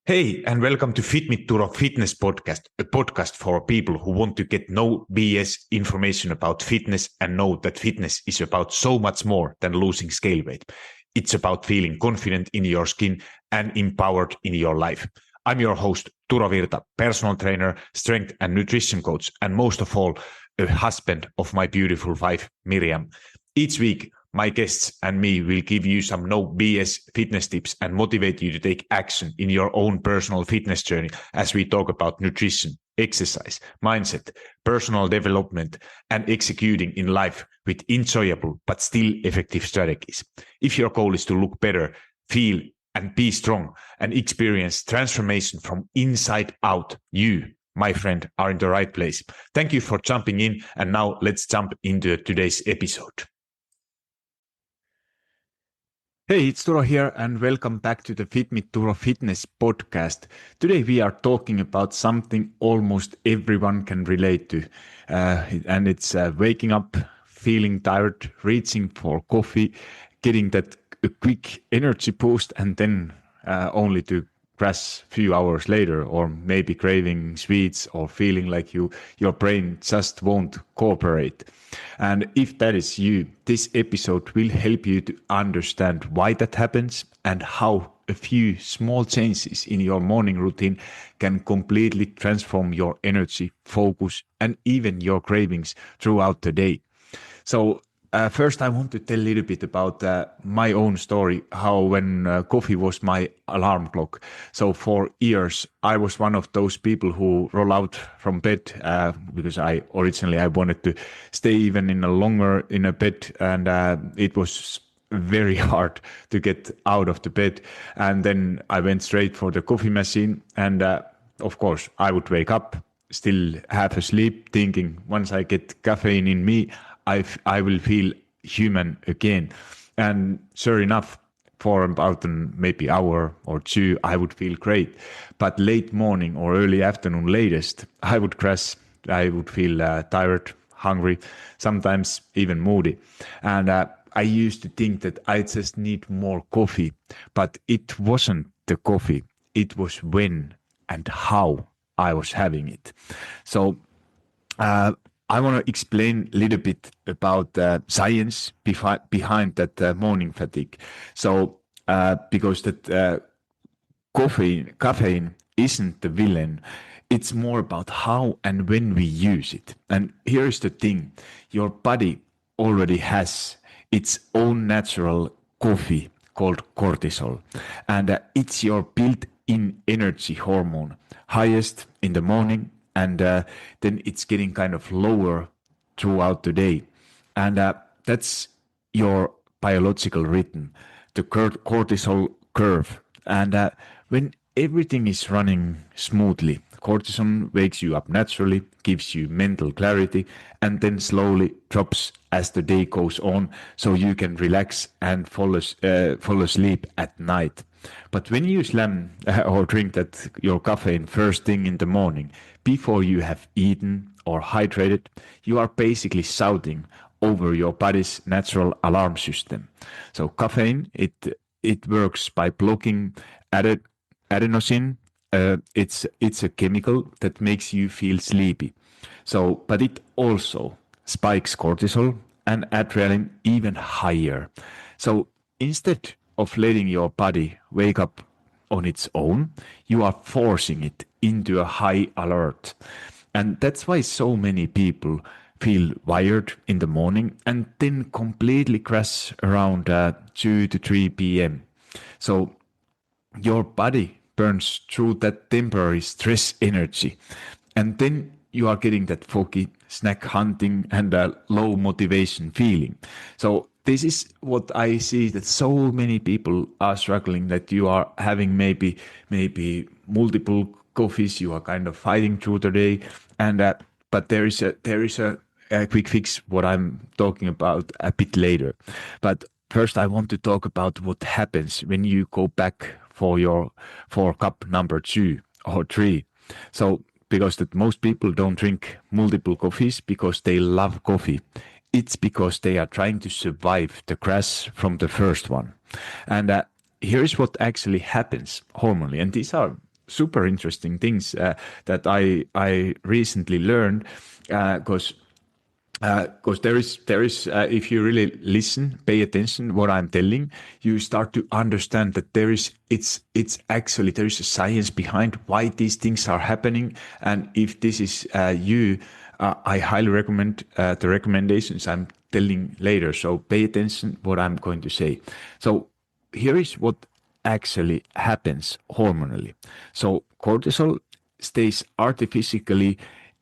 Hey, and welcome to Turo Fitness Podcast, a podcast for people who want to get no BS information about fitness and know that fitness is about so much more than losing scale weight. It's about feeling confident in your skin and empowered in your life. I'm your host, Turo Virta, personal trainer, strength and nutrition coach, and most of all, a husband of my beautiful wife, Miriam. Each week, my guests and me will give you some no BS fitness tips and motivate you to take action in your own personal fitness journey as we talk about nutrition, exercise, mindset, personal development, and executing in life with enjoyable but still effective strategies. If your goal is to look better, feel and be strong and experience transformation from inside out, you, my friend, are in the right place. Thank you for jumping in, and now let's jump into today's episode. Hey, it's Turo here, and welcome back to the Turo Fitness Podcast. Today we are talking about something almost everyone can relate to, and it's waking up, feeling tired, reaching for coffee, getting that a quick energy boost, and then only to crash a few hours later, or maybe craving sweets or feeling like your brain just won't cooperate. And if that is you, this episode will help you to understand why that happens and how a few small changes in your morning routine can completely transform your energy, focus, and even your cravings throughout the day. So first, I want to tell a little bit about my own story, how when coffee was my alarm clock. So for years, I was one of those people who roll out from bed because I originally wanted to stay even longer in a bed, and it was very hard to get out of the bed. And then I went straight for the coffee machine, and of course, I would wake up, still half asleep, thinking once I get caffeine in me, I will feel human again. And sure enough, for about maybe hour or two, I would feel great. But late morning or early afternoon latest, I would crash. I would feel tired, hungry, sometimes even moody. And I used to think that I just need more coffee. But it wasn't the coffee. It was when and how I was having it. So I want to explain a little bit about the science behind that morning fatigue. So, because that caffeine isn't the villain, it's more about how and when we use it. And here's the thing: your body already has its own natural coffee called cortisol, and it's your built-in energy hormone, highest in the morning, and then it's getting kind of lower throughout the day. And that's your biological rhythm, the cortisol curve. And when everything is running smoothly, cortisol wakes you up naturally, gives you mental clarity, and then slowly drops as the day goes on, so you can relax and fall asleep at night. But when you slam or drink your caffeine first thing in the morning, before you have eaten or hydrated, you are basically shouting over your body's natural alarm system. So caffeine, it works by blocking adenosine. It's a chemical that makes you feel sleepy. So, but it also spikes cortisol and adrenaline even higher. So instead of letting your body wake up on its own, you are forcing it into a high alert. And that's why so many people feel wired in the morning and then completely crash around 2 to 3 p.m. So your body burns through that temporary stress energy, and then you are getting that foggy, snack hunting, and a low motivation feeling. So this is what I see, that so many people are struggling, that you are having maybe multiple coffees, you are kind of fighting through the day, and but there is a quick fix, what I'm talking about a bit later. But first I want to talk about what happens when you go back for cup number 2 or 3. So because that most people don't drink multiple coffees because they love coffee. It's because they are trying to survive the crash from the first one. And here's what actually happens hormonally. And these are super interesting things that I recently learned because there is if you really listen, pay attention what I'm telling, you start to understand that it's actually there is a science behind why these things are happening. And if this is you, I highly recommend the recommendations I'm telling later. So pay attention what I'm going to say. So here is what actually happens hormonally. So cortisol stays artificially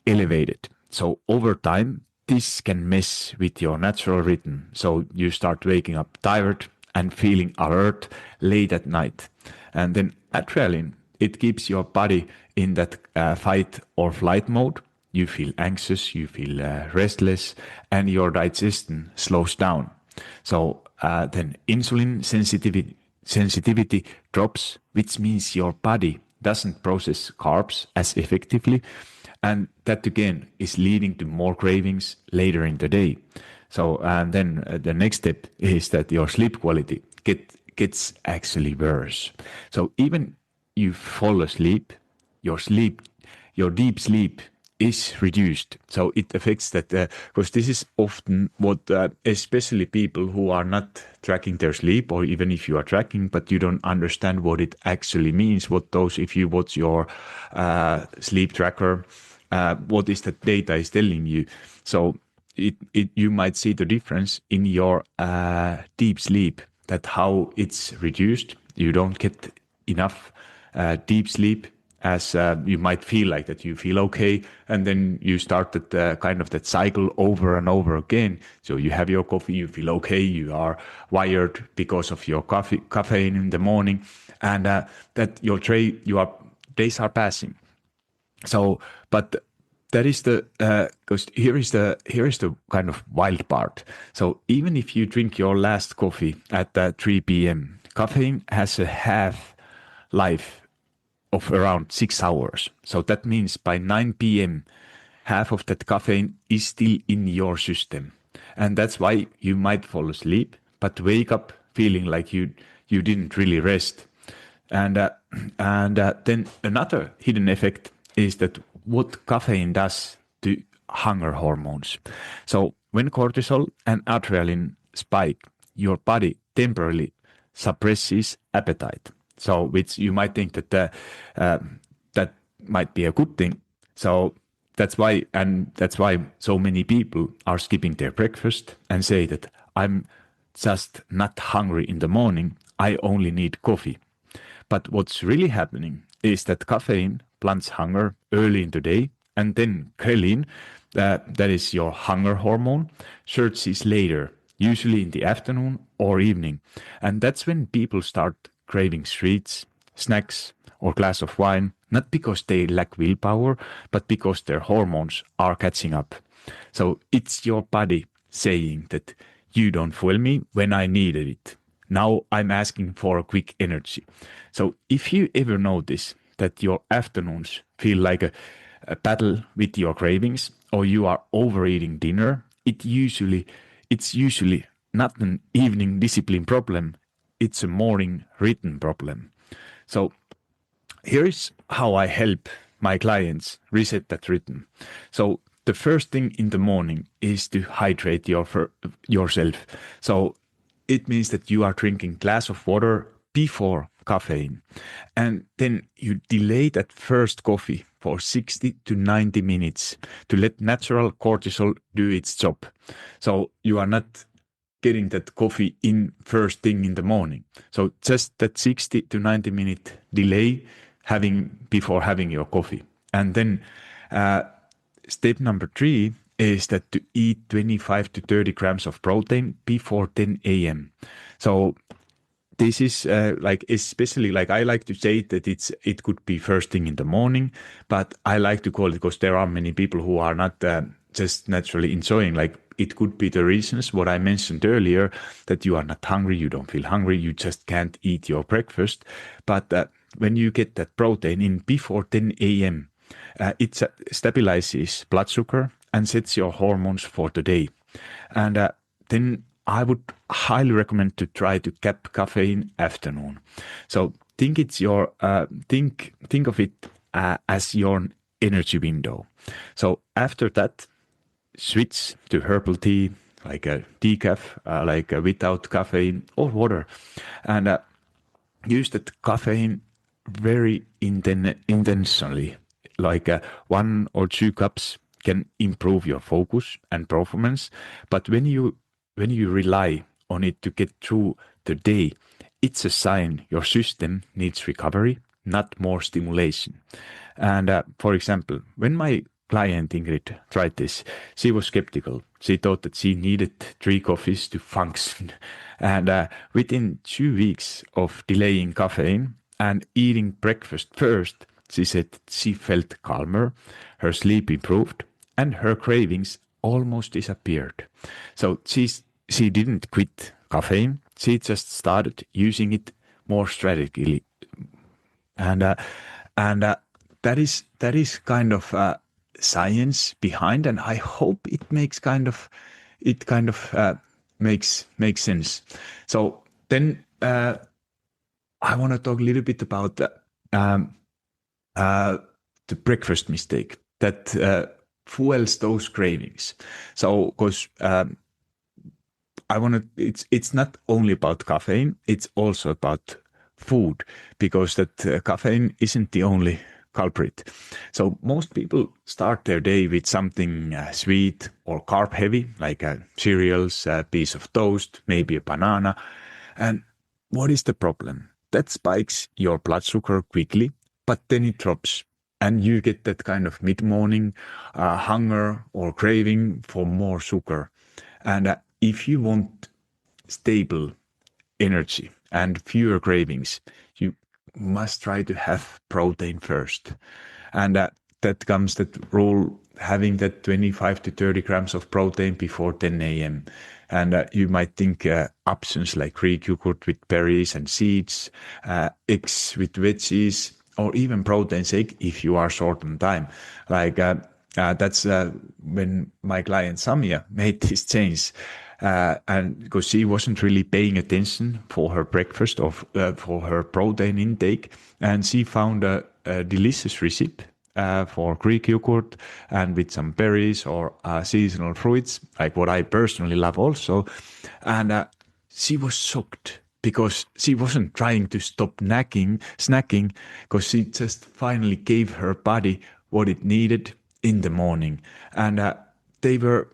elevated. So over time, this can mess with your natural rhythm. So you start waking up tired and feeling alert late at night. And then adrenaline, it keeps your body in that fight or flight mode. You feel anxious, you feel restless, and your digestion slows down. So then insulin sensitivity drops, which means your body doesn't process carbs as effectively. And that again is leading to more cravings later in the day. So, and then the next step is that your sleep quality gets actually worse. So even you fall asleep, your sleep, your deep sleep is reduced. So it affects that because this is often what, especially people who are not tracking their sleep, or even if you are tracking, but you don't understand what it actually means. What those, if you watch your sleep tracker, what is the data is telling you. So you might see the difference in your deep sleep, that how it's reduced. You don't get enough deep sleep, as you might feel like that you feel okay, and then you start that kind of that cycle over and over again. So you have your coffee, you feel okay, you are wired because of your caffeine in the morning, and that your days are passing. So, but that is the because here is the kind of wild part. So even if you drink your last coffee at 3 p.m., caffeine has a half life of around 6 hours. So that means by 9 p.m., half of that caffeine is still in your system, and that's why you might fall asleep, but wake up feeling like you didn't really rest. And then another hidden effect is that what caffeine does to hunger hormones. So when cortisol and adrenaline spike, your body temporarily suppresses appetite. So which you might think that that might be a good thing. So that's why so many people are skipping their breakfast and say that I'm just not hungry in the morning. I only need coffee. But what's really happening is that caffeine blunts hunger early in the day, and then ghrelin, that is your hunger hormone, surges later, usually in the afternoon or evening. And that's when people start craving sweets, snacks, or glass of wine, not because they lack willpower, but because their hormones are catching up. So it's your body saying that you don't fuel me when I needed it. Now I'm asking for a quick energy. So if you ever notice that your afternoons feel like a battle with your cravings, or you are overeating dinner, it's usually not an evening discipline problem. It's a morning rhythm problem. So here is how I help my clients reset that rhythm. So the first thing in the morning is to hydrate yourself. So it means that you are drinking glass of water before caffeine, and then you delay that first coffee for 60 to 90 minutes to let natural cortisol do its job. So you are not getting that coffee in first thing in the morning. So just that 60 to 90-minute delay before having your coffee. And then step number 3 is that to eat 25 to 30 grams of protein before 10 a.m. So this is like, especially like I like to say that it could be first thing in the morning, but I like to call it, because there are many people who are not just naturally enjoying, like it could be the reasons what I mentioned earlier, that you are not hungry, you don't feel hungry, you just can't eat your breakfast. But when you get that protein in before 10 a.m., it stabilizes blood sugar and sets your hormones for the day. And then I would highly recommend to try to cap caffeine afternoon. So think of it as your energy window. So after that, switch to herbal tea, like a decaf, without caffeine or water, and use that caffeine very intentionally. Like 1 or 2 cups can improve your focus and performance, but when you rely on it to get through the day, it's a sign your system needs recovery, not more stimulation. And for example, when my client Ingrid tried this, she was skeptical. She thought that she needed 3 coffees to function. And within 2 weeks of delaying caffeine and eating breakfast first, she said she felt calmer, her sleep improved, and her cravings almost disappeared. So she didn't quit caffeine. She just started using it more strategically, and that is kind of science behind, and I hope it kind of makes sense. So then I want to talk a little bit about um, the breakfast mistake that fuels those cravings. So because I want to. It's not only about caffeine. It's also about food, because that caffeine isn't the only culprit. So most people start their day with something sweet or carb heavy, like cereals, a piece of toast, maybe a banana. And what is the problem? That spikes your blood sugar quickly, but then it drops. And you get that kind of mid morning hunger or craving for more sugar. And if you want stable energy and fewer cravings, you must try to have protein first. And that comes that rule, having that 25 to 30 grams of protein before 10 a.m. And you might think options like Greek yogurt with berries and seeds, eggs with veggies, or even protein shake if you are short on time. Like that's when my client Samia made this change. And because she wasn't really paying attention for her breakfast or for her protein intake, and she found a delicious recipe for Greek yogurt and with some berries or seasonal fruits, like what I personally love also. And she was shocked because she wasn't trying to stop snacking, because she just finally gave her body what it needed in the morning. And they were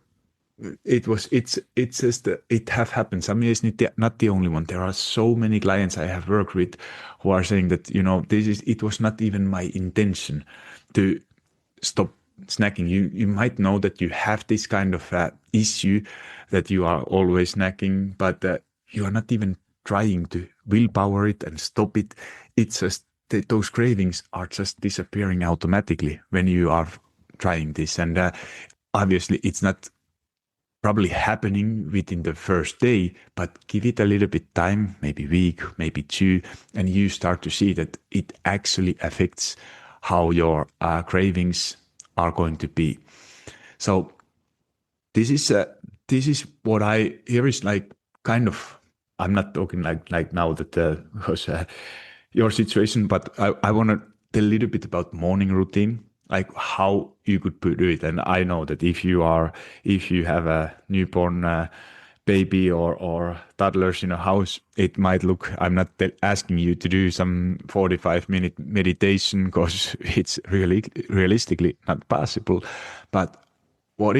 it's just it have happened. Samia is not the only one. There are so many clients I have worked with who are saying that, it was not even my intention to stop snacking. You might know that you have this kind of issue, that you are always snacking, but you are not even trying to willpower it and stop it. It's just those cravings are just disappearing automatically when you are trying this. And obviously it's not probably happening within the first day, but give it a little bit time, maybe week, maybe 2, and you start to see that it actually affects how your cravings are going to be. So this is what I here is like kind of. I'm not talking like now that was your situation, but I want to tell a little bit about morning routine, like how you could do it. And I know that if you have a newborn baby or toddlers in a house, it might look. I'm not asking you to do some 45-minute meditation, because it's really realistically not possible. But what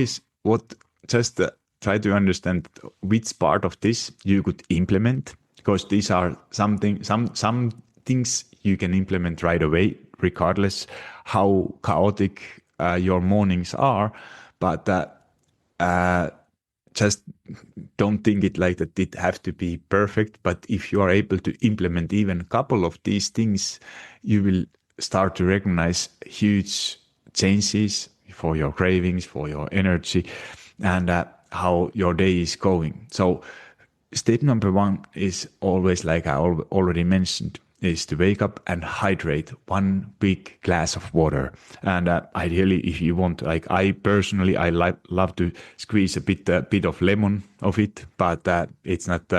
just try to understand which part of this you could implement, because these are some things you can implement right away, regardless how chaotic your mornings are. But just don't think it like that it have to be perfect. But if you are able to implement even a couple of these things, you will start to recognize huge changes for your cravings, for your energy, and how your day is going. So step number 1 is always, like I already mentioned, is to wake up and hydrate one big glass of water. And ideally, if you want, like I personally, I love to squeeze a bit of lemon of it, but it's not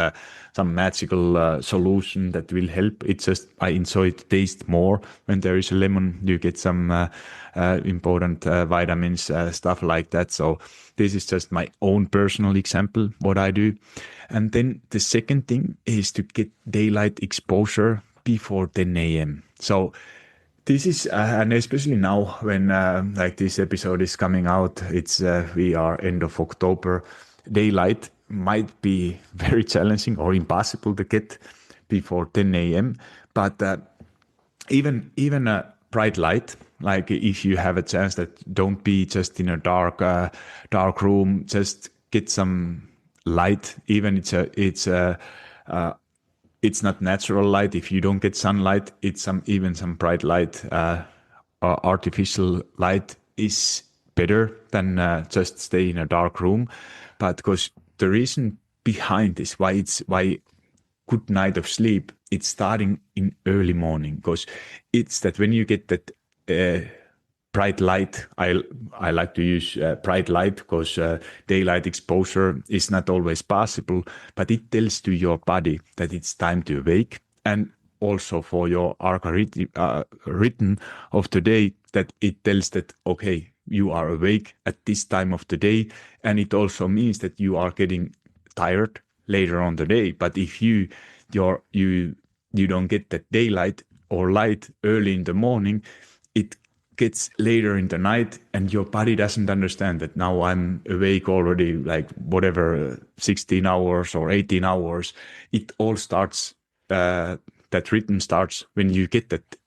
some magical solution that will help. It's just I enjoy the taste more when there is a lemon. You get some important vitamins, stuff like that. So this is just my own personal example, what I do. And then the second thing is to get daylight exposure before 10 a.m. So this is, and especially now when like this episode is coming out, it's we are end of October. Daylight might be very challenging or impossible to get before 10 a.m. But even a bright light, like if you have a chance, that don't be just in a dark room, just get some light. Even it's not natural light. If you don't get sunlight, it's some bright light. Artificial light is better than just stay in a dark room. But because the reason behind this, why good night of sleep, it's starting in early morning, because it's that when you get that bright light, I like to use bright light because daylight exposure is not always possible, but it tells to your body that it's time to awake, and also for your rhythm of the day, that it tells that okay, you are awake at this time of the day, and it also means that you are getting tired later on the day. But if you don't get that daylight or light early in the morning, it gets later in the night, and your body doesn't understand that now I'm awake already, like whatever, 16 hours or 18 hours. It all starts, that rhythm starts when you get that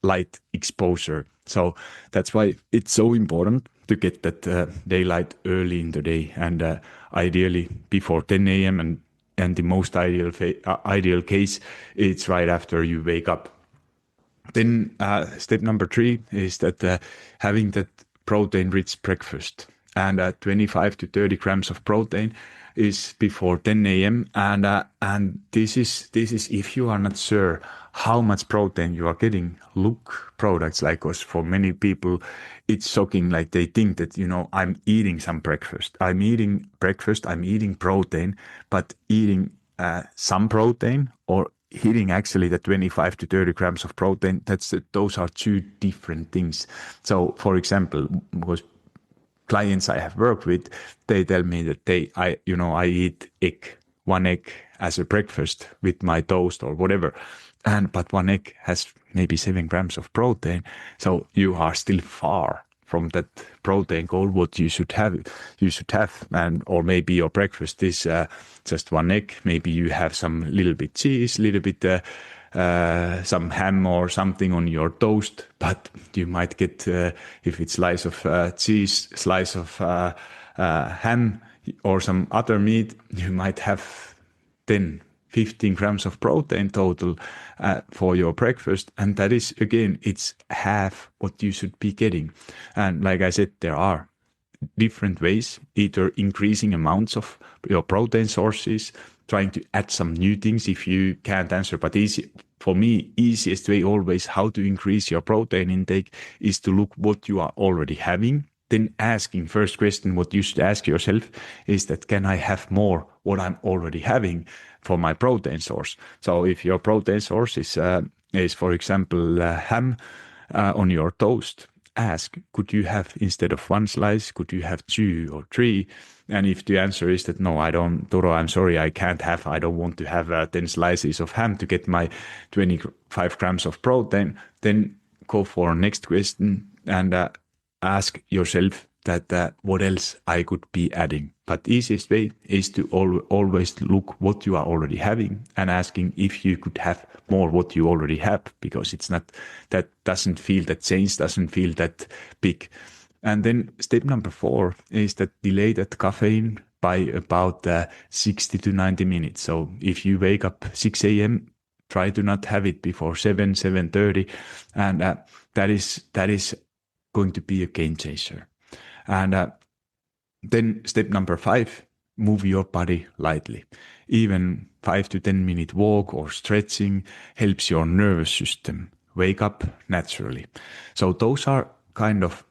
light exposure. So that's why it's so important to get that daylight early in the day, and ideally before 10 a.m. And the most ideal case, it's right after you wake up. Then step number 3 is that having that protein-rich breakfast, and 25 to 30 grams of protein is before 10 a.m. And this is if you are not sure how much protein you are getting, look products like us. For many people, it's shocking. Like they think that, I'm eating some breakfast. I'm eating breakfast, I'm eating protein, but eating some protein or hitting actually the 25 to 30 grams of protein, those are two different things. So for example, because clients I have worked with, they tell me that I eat one egg as a breakfast with my toast or whatever. But one egg has maybe 7 grams of protein. So you are still far from that protein goal, what you should have, or maybe your breakfast is just one egg. Maybe you have some little bit cheese, little bit some ham or something on your toast, but you might get, if it's slice of cheese, slice of ham or some other meat, you might have 10, 15 grams of protein total for your breakfast. And that is, again, it's half what you should be getting. And like I said, there are different ways, either increasing amounts of your protein sources, trying to add some new things if you can't answer. But for me, easiest way always how to increase your protein intake is to look what you are already having. Then asking, first question, what you should ask yourself is that, can I have more what I'm already having for my protein source? So if your protein source is for example, ham on your toast, ask, could you have, instead of one slice, could you have 2 or 3? And if the answer is that, no, I don't, Toro, I'm sorry, I don't want to have 10 slices of ham to get my 25 grams of protein, then go for next question and ask yourself that what else I could be adding. But easiest way is to always look what you are already having and asking if you could have more what you already have, because it's not, that change doesn't feel that big. And then step number 4 is that delay that caffeine by about 60 to 90 minutes. So if you wake up 6 a.m., try to not have it before 7:30, and that is going to be a game changer. And then step number 5, move your body lightly. Even 5 to 10 minute walk or stretching helps your nervous system wake up naturally. So those are kind of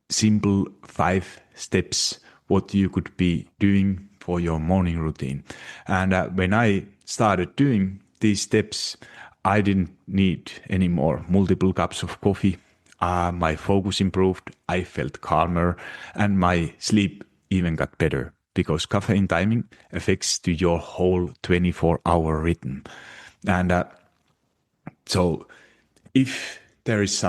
simple 5 steps what you could be doing for your morning routine. And when I started doing these steps, I didn't need any more multiple cups of coffee. My focus improved, I felt calmer, and my sleep even got better because caffeine timing affects to your whole 24-hour rhythm. And so if there is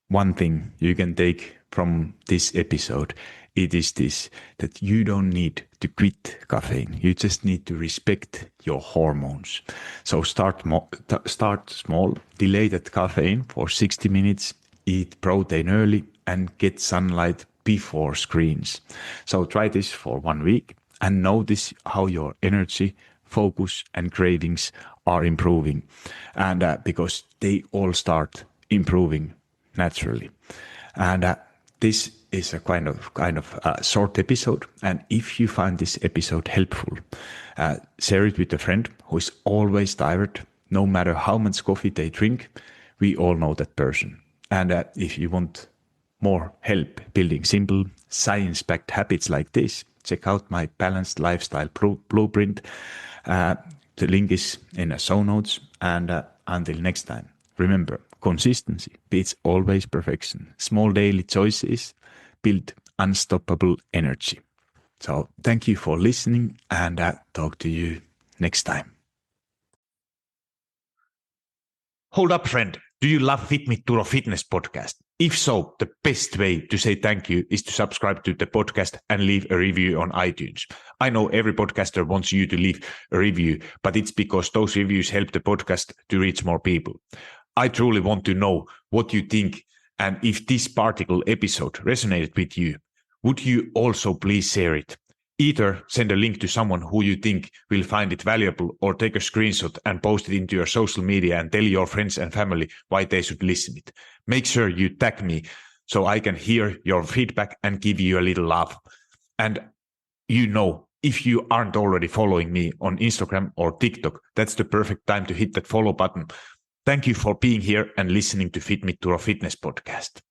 one thing you can take from this episode, it is this, that you don't need to quit caffeine. You just need to respect your hormones. So start small, delay that caffeine for 60 minutes, eat protein early, and get sunlight before screens. So try this for 1 week and notice how your energy, focus, and cravings are improving. And because they all start improving naturally. And this is a kind of short episode. And if you find this episode helpful, share it with a friend who is always tired, no matter how much coffee they drink. We all know that person. And if you want more help building simple, science-backed habits like this, check out my balanced lifestyle blueprint. The link is in the show notes. And until next time, remember, consistency beats always perfection. Small daily choices build unstoppable energy. So thank you for listening, and talk to you next time. Hold up, friend. Do you love Fit Me Turo Fitness podcast? If so, the best way to say thank you is to subscribe to the podcast and leave a review on iTunes. I know every podcaster wants you to leave a review, but it's because those reviews help the podcast to reach more people. I truly want to know what you think, and if this particular episode resonated with you, would you also please share it? Either send a link to someone who you think will find it valuable, or take a screenshot and post it into your social media and tell your friends and family why they should listen it. Make sure you tag me so I can hear your feedback and give you a little love. And if you aren't already following me on Instagram or TikTok, that's the perfect time to hit that follow button. Thank you for being here and listening to Fit Me Turo Fitness podcast.